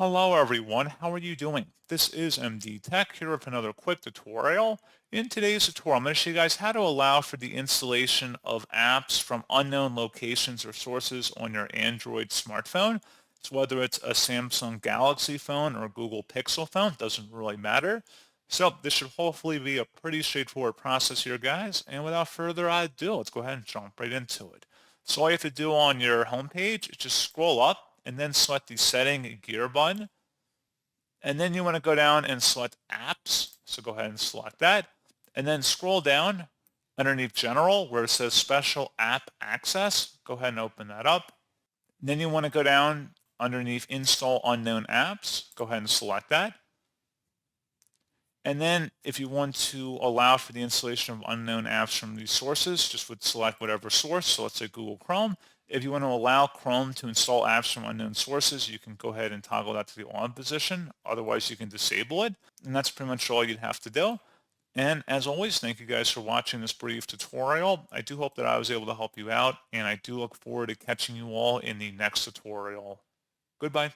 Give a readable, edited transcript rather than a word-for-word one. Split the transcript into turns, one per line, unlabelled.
Hello everyone, how are you doing? This is MD Tech here with another quick tutorial. In today's tutorial, I'm going to show you guys how to allow for the installation of apps from unknown locations or sources on your Android smartphone. So whether it's a Samsung Galaxy phone or a Google Pixel phone, doesn't really matter. So this should hopefully be a pretty straightforward process here, guys. And without further ado, let's go ahead and jump right into it. So all you have to do on your homepage is just scroll up and then select the setting gear button. And then you want to go down and select apps. So go ahead and select that. And then scroll down underneath general where it says special app access. Go ahead and open that up. And then you want to go down underneath install unknown apps. Go ahead and select that. And then if you want to allow for the installation of unknown apps from these sources, just would select whatever source. So let's say Google Chrome. If you want to allow Chrome to install apps from unknown sources, you can go ahead and toggle that to the on position. Otherwise, you can disable it. And that's pretty much all you'd have to do. And as always, thank you guys for watching this brief tutorial. I do hope that I was able to help you out, and I do look forward to catching you all in the next tutorial. Goodbye.